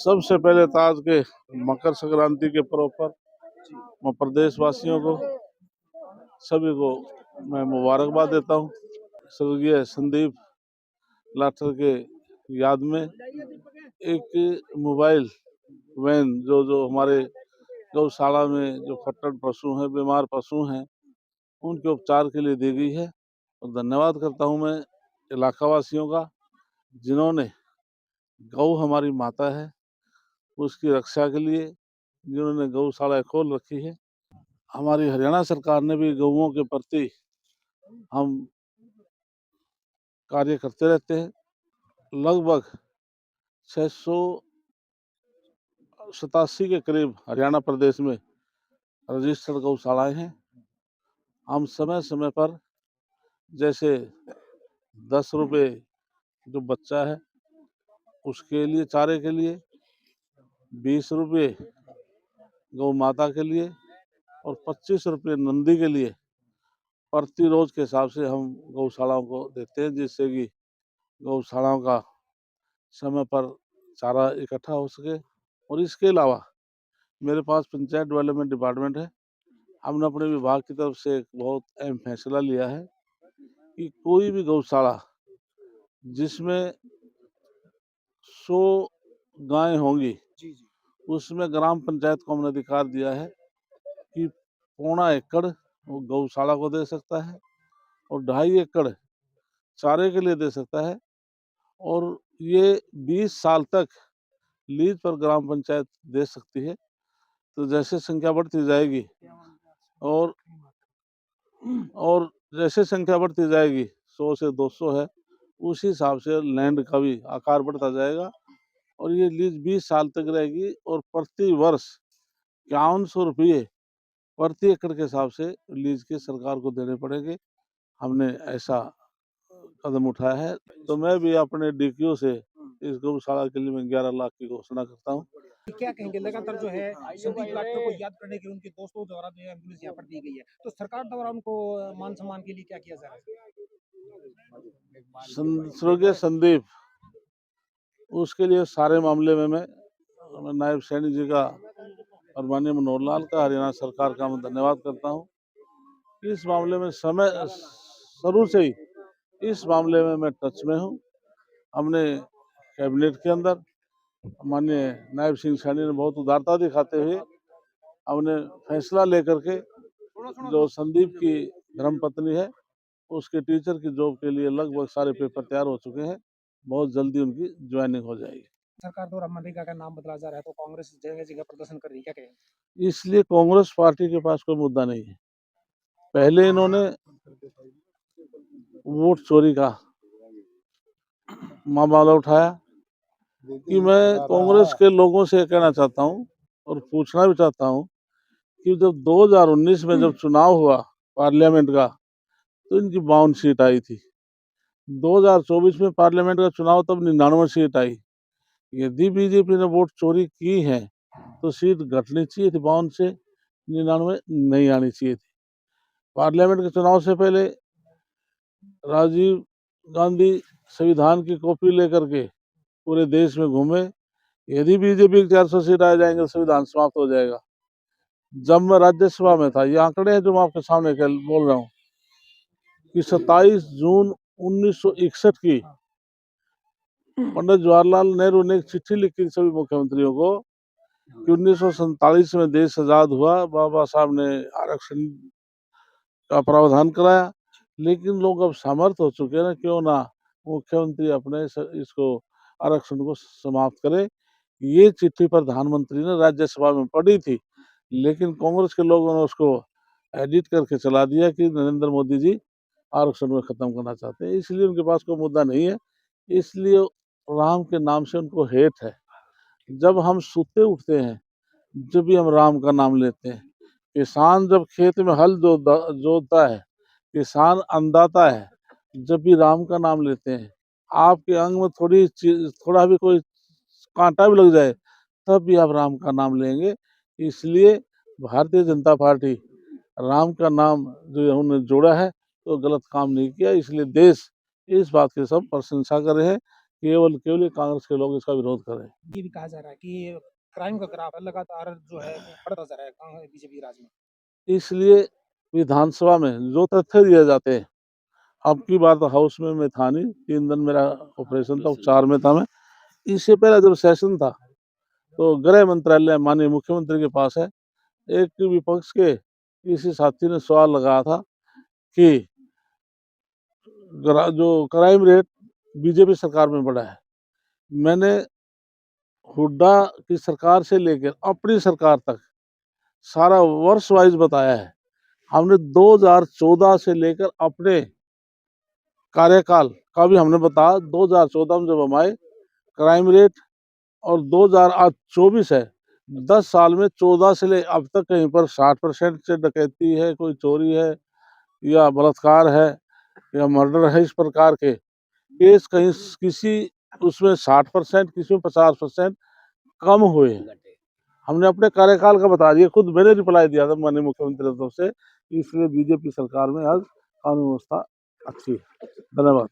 सबसे पहले तो आज के मकर संक्रांति के पर्व पर मैं प्रदेशवासियों को सभी को मैं मुबारकबाद देता हूँ। स्वर्गीय संदीप लाठर के याद में एक मोबाइल वैन जो हमारे गौशाला में जो फट्टड़ पशु हैं, बीमार पशु हैं, उनके उपचार के लिए दी गई है। और धन्यवाद करता हूँ मैं इलाका वासियों का, जिन्होंने गौ हमारी माता है, उसकी रक्षा के लिए जिन्होंने गौशाला खोल रखी है। हमारी हरियाणा सरकार ने भी गौओं के प्रति हम कार्य करते रहते हैं। लगभग 687 के करीब हरियाणा प्रदेश में रजिस्टर्ड गौशालाएं हैं। हम समय समय पर जैसे 10 रुपये जो बच्चा है उसके लिए चारे के लिए, 20 रुपये गौ माता के लिए और 25 रुपये नंदी के लिए प्रति रोज के हिसाब से हम गौशालाओं को देते हैं, जिससे कि गौशालाओं का समय पर चारा इकट्ठा हो सके। और इसके अलावा मेरे पास पंचायत डेवलपमेंट डिपार्टमेंट है। हमने अपने विभाग की तरफ से एक बहुत अहम फैसला लिया है कि कोई भी गौशाला जिसमें 100 गायें होंगी, उसमें ग्राम पंचायत को हमने अधिकार दिया है कि 0.25 एकड़ वो गौशाला को दे सकता है और 2.5 एकड़ चारे के लिए दे सकता है। और ये 20 साल तक लीज पर ग्राम पंचायत दे सकती है। तो जैसे संख्या बढ़ती जाएगी और जैसे संख्या बढ़ती जाएगी, 100 से 200 है, उसी हिसाब से लैंड का भी आकार बढ़ता जाएगा और ये लीज 20 साल तक रहेगी और प्रति वर्ष 5100 रुपये प्रति एकड़ के हिसाब से लीज के सरकार को देने पड़ेंगे। हमने ऐसा कदम उठाया है। तो मैं भी अपने डीक्यू से इस गौशाला के लिए मैं 11 लाख की घोषणा करता हूँ। क्या कहेंगे, लगातार जो है संदीप लाठर को याद करने के उनके दोस्तों द्वारा जो है एम्बुलेंस यहाँ पर दी गई है, तो सरकार द्वारा उनको मान सम्मान के लिए क्या किया जा रहा है? स्वर्गीय संदीप, उसके लिए सारे मामले में मैं नायब सैनिक जी का और माननीय मनोहर लाल का, हरियाणा सरकार का मैं धन्यवाद करता हूँ। इस मामले में समय शुरू से ही इस मामले में मैं टच में हूँ। हमने कैबिनेट के अंदर माननीय नायब सिंह सैनी ने बहुत उदारता दिखाते हुए हमने फैसला लेकर के जो संदीप की धर्मपत्नी है उसके टीचर की जॉब के लिए लगभग सारे पेपर तैयार हो चुके हैं। बहुत जल्दी उनकी ज्वाइनिंग हो जाएगी। सरकार द्वारा मनरेगा का नाम बदला जा रहा है, तो कांग्रेस जगह जगह प्रदर्शन कर रही है, क्या कहेंगे? इसलिए कांग्रेस पार्टी के पास कोई मुद्दा नहीं है। पहले इन्होंने वोट चोरी का मामला उठाया कि मैं कांग्रेस के लोगों से कहना चाहता हूं और पूछना भी चाहता हूं कि जब 2019 में जब चुनाव हुआ पार्लियामेंट का, तो इनकी 52 सीट आई थी। 2024 में पार्लियामेंट का चुनाव तब 99 सीट आई। यदि बीजेपी ने वोट चोरी की है तो सीट घटनी चाहिए थी, 52 से 99 नहीं आनी चाहिए थी। पार्लियामेंट के चुनाव से पहले राजीव गांधी संविधान की कॉपी लेकर के पूरे देश में घूमे। यदि बीजेपी की 400 सीट आ जाएंगे तो संविधान समाप्त हो जाएगा। जब मैं राज्यसभा में था, ये आंकड़े हैं जो मैं आपके सामने बोल रहा हूँ कि 27 जून 1961 की पंडित जवाहरलाल नेहरू ने एक चिट्ठी लिखी सभी मुख्यमंत्रियों को कि 1947 में देश आजाद हुआ, बाबा साहब ने आरक्षण का प्रावधान कराया, लेकिन लोग अब समर्थ हो चुके हैं, क्यों ना मुख्यमंत्री अपने इसको आरक्षण को समाप्त करे। ये चिट्ठी प्रधानमंत्री ने राज्यसभा में पढ़ी थी, लेकिन कांग्रेस के लोगों ने उसको एडिट करके चला दिया कि नरेंद्र मोदी जी आरक्षण में खत्म करना चाहते हैं, इसलिए उनके पास कोई मुद्दा नहीं है। इसलिए राम के नाम से उनको हेट है। जब हम सोते उठते हैं, जब भी हम राम का नाम लेते हैं। किसान जब खेत में हल जोतता है, किसान अन्नदाता है, जब भी राम का नाम लेते हैं, आपके अंग में थोड़ा भी कोई कांटा भी लग जाए तब भी आप राम का नाम लेंगे। इसलिए भारतीय जनता पार्टी राम का नाम जो उन्होंने जोड़ा है तो गलत काम नहीं किया। इसलिए देश इस बात की सब प्रशंसा कर रहे हैं केवल केवल ये कांग्रेस के लोग इसका विरोध करें। ये भी कहा जा रहा है कि क्राइम का ग्राफ लगातार जो है बढ़ता जा रहा है बीजेपी राज में। इसलिए विधानसभा में जो तथ्य दिए जाते हैं, अब की बार तो हाउस में मैं था नहीं, 3 दिन मेरा ऑपरेशन था, उपचार में था मैं। इससे पहले जब सेशन था तो गृह मंत्रालय माननीय मुख्यमंत्री के पास है, एक विपक्ष के किसी साथी ने सवाल लगाया था कि जो क्राइम रेट बीजेपी सरकार में बढ़ा है। मैंने हुड्डा की सरकार से लेकर अपनी सरकार तक सारा वर्ष वाइज बताया है। हमने 2014 से लेकर अपने कार्यकाल का भी हमने बताया। 2014 में जब हम आए, क्राइम रेट और 2024 है, 10 साल में 14 से ले अब तक कहीं पर 60% से डकैती है, कोई चोरी है या बलात्कार है या मर्डर है, इस प्रकार के केस कहीं किसी उसमें 60%, किसी में 50% कम हुए हैं। हमने अपने कार्यकाल का बता दिया, खुद मैंने रिप्लाई दिया था माननीय मुख्यमंत्री की तरफ से, इसलिए बीजेपी सरकार में आज कानून व्यवस्था अच्छी है। धन्यवाद।